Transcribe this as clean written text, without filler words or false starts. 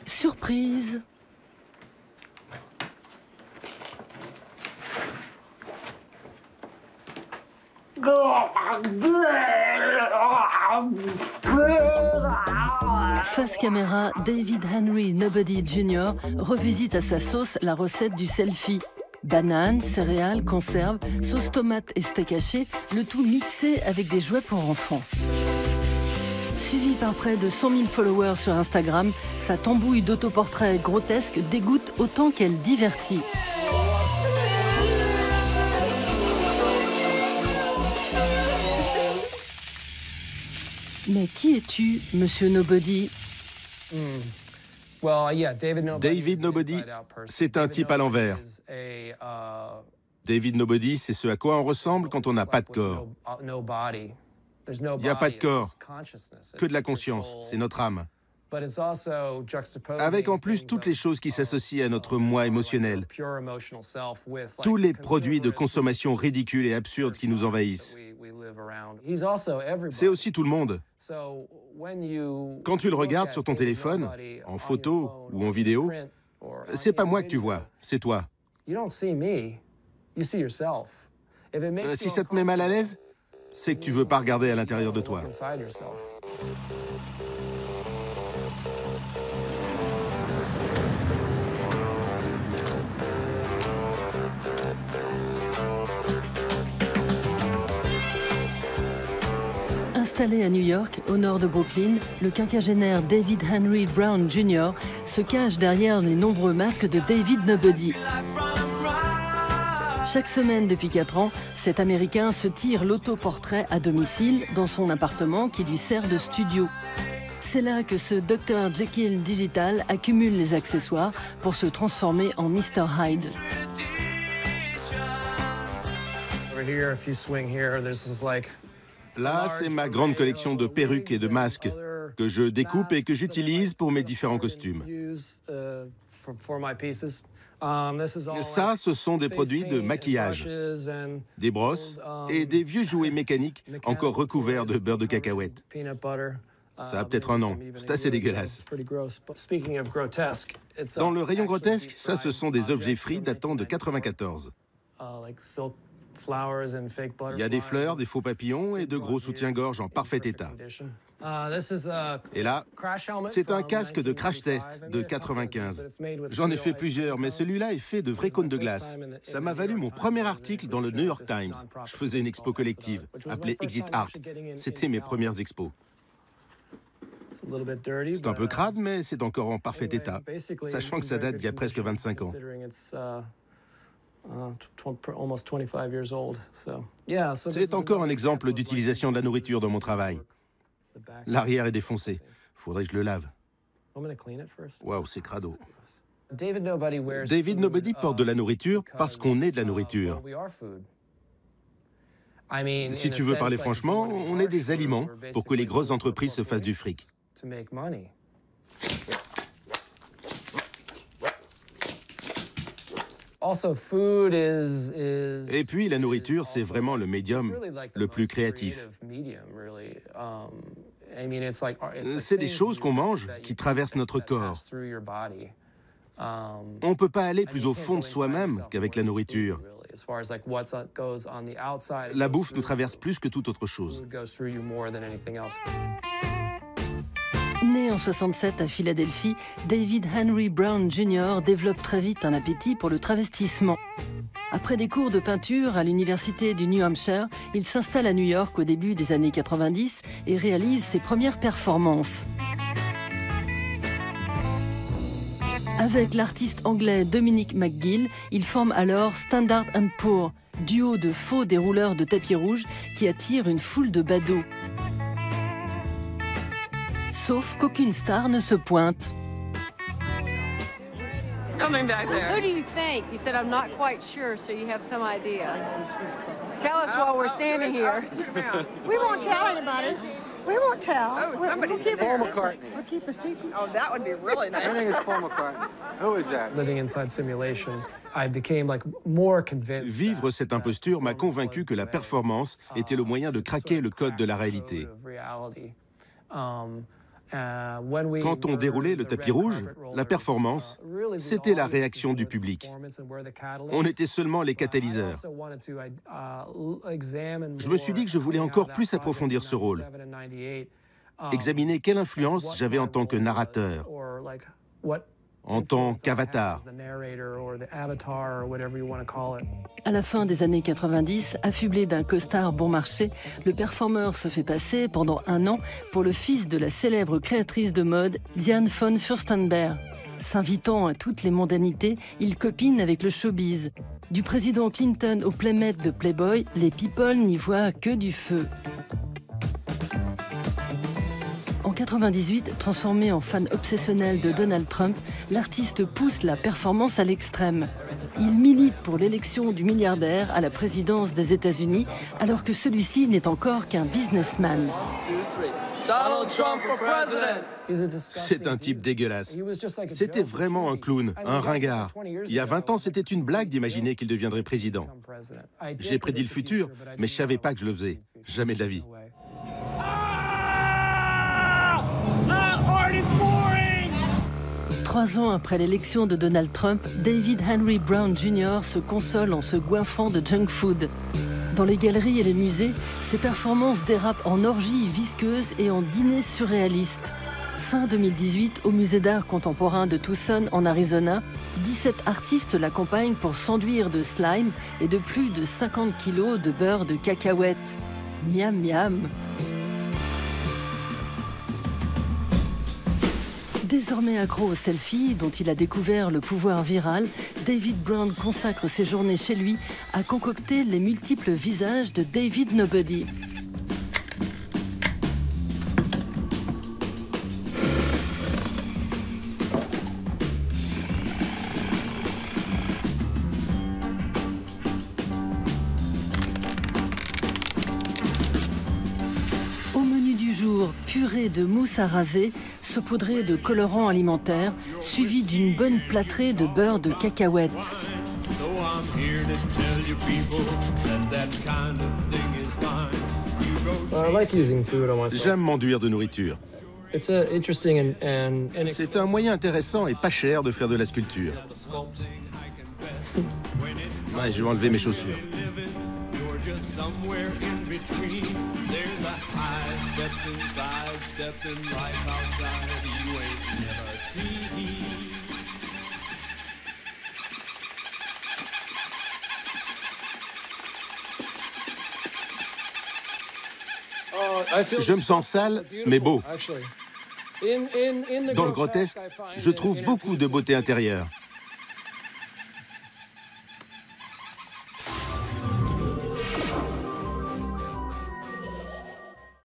Surprise! Face caméra, David Henry Nobody Jr. revisite à sa sauce la recette du selfie. Bananes, céréales, conserves, sauce tomate et steak haché, le tout mixé avec des jouets pour enfants. Suivi par près de 100 000 followers sur Instagram, sa tambouille d'autoportraits grotesques dégoûte autant qu'elle divertit. Mais qui es-tu, Monsieur Nobody? David Nobody, c'est un type à l'envers. David Nobody, c'est ce à quoi on ressemble quand on n'a pas de corps. Il n'y a pas de corps, que de la conscience, c'est notre âme. Avec en plus toutes les choses qui s'associent à notre moi émotionnel. Tous les produits de consommation ridicules et absurdes qui nous envahissent. C'est aussi tout le monde. Quand tu le regardes sur ton téléphone, en photo ou en vidéo, c'est pas moi que tu vois, c'est toi. Si ça te met mal à l'aise, c'est que tu veux pas regarder à l'intérieur de toi. Installé à New York, au nord de Brooklyn, le quinquagénaire David Henry Brown Jr. se cache derrière les nombreux masques de David Nobody. Chaque semaine depuis 4 ans, cet Américain se tire l'autoportrait à domicile dans son appartement qui lui sert de studio. C'est là que ce Dr Jekyll digital accumule les accessoires pour se transformer en Mr Hyde. Là, c'est ma grande collection de perruques et de masques que je découpe et que j'utilise pour mes différents costumes. Ça, ce sont des produits de maquillage, des brosses et des vieux jouets mécaniques encore recouverts de beurre de cacahuète. Ça a peut-être un an, c'est assez dégueulasse. Dans le rayon grotesque, ça, ce sont des objets frits datant de 94. Il y a des fleurs, des faux papillons et de gros soutiens-gorge en parfait état. Et là, c'est un casque de crash test de 95. J'en ai fait plusieurs, mais celui-là est fait de vrais cônes de glace. Ça m'a valu mon premier article dans le New York Times. Je faisais une expo collective, appelée Exit Art. C'était mes premières expos. C'est un peu crade, mais c'est encore en parfait état, sachant que ça date d'il y a presque 25 ans. C'est encore un exemple d'utilisation de la nourriture dans mon travail. L'arrière est défoncé. Faudrait que je le lave. Waouh, c'est crado. David Nobody porte de la nourriture parce qu'on est de la nourriture. Si tu veux parler franchement, on est des aliments pour que les grosses entreprises se fassent du fric. Et puis, la nourriture, c'est vraiment le médium le plus créatif. C'est des choses qu'on mange qui traversent notre corps. On ne peut pas aller plus au fond de soi-même qu'avec la nourriture. La bouffe nous traverse plus que toute autre chose. Né en 67 à Philadelphie, David Henry Brown Jr. développe très vite un appétit pour le travestissement. Après des cours de peinture à l'université du New Hampshire, il s'installe à New York au début des années 90 et réalise ses premières performances. Avec l'artiste anglais Dominic McGill, il forme alors Standard & Poor, duo de faux dérouleurs de tapis rouge qui attire une foule de badauds. Sauf qu'aucune star ne se pointe. Coming back there. Who do you think? You said I'm not quite sure, so you have some idea. Tell us while we're standing here. We won't tell anybody. We won't tell. Oh, We'll keep Paul it McCartney. We'll keep a secret. Oh, that would be really nice. I think it's Paul McCartney. Who is that? Living inside simulation, I became more convinced. Vivre cette imposture m'a convaincu que la performance était le moyen de craquer le code de la réalité. Quand on déroulait le tapis rouge, la performance, c'était la réaction du public. On était seulement les catalyseurs. Je me suis dit que je voulais encore plus approfondir ce rôle, examiner quelle influence j'avais en tant que narrateur, en tant qu'avatar. À la fin des années 90, affublé d'un costard bon marché, le performeur se fait passer pendant un an pour le fils de la célèbre créatrice de mode Diane von Furstenberg. S'invitant à toutes les mondanités, il copine avec le showbiz. Du président Clinton au playmate de Playboy, les people n'y voient que du feu. En 1998, transformé en fan obsessionnel de Donald Trump, l'artiste pousse la performance à l'extrême. Il milite pour l'élection du milliardaire à la présidence des États-Unis, alors que celui-ci n'est encore qu'un businessman. C'est un type dégueulasse. C'était vraiment un clown, un ringard. Il y a 20 ans, c'était une blague d'imaginer qu'il deviendrait président. J'ai prédit le futur, mais je ne savais pas que je le faisais. Jamais de la vie. 3 ans après l'élection de Donald Trump, David Henry Brown Jr. se console en se goinfrant de junk food. Dans les galeries et les musées, ses performances dérapent en orgies visqueuses et en dîners surréalistes. Fin 2018, au musée d'art contemporain de Tucson, en Arizona, 17 artistes l'accompagnent pour s'enduire de slime et de plus de 50 kilos de beurre de cacahuète. Miam miam. Désormais accro aux selfies, dont il a découvert le pouvoir viral, David Brown consacre ses journées chez lui à concocter les multiples visages de David Nobody. Au menu du jour, purée de mousse à raser, saupoudrée de colorants alimentaires, suivie d'une bonne plâtrée de beurre de cacahuète. J'aime m'enduire de nourriture. C'est un moyen intéressant et pas cher de faire de la sculpture. Ouais, je vais enlever mes chaussures. Je me sens sale, mais beau. Dans le grotesque, je trouve beaucoup de beauté intérieure.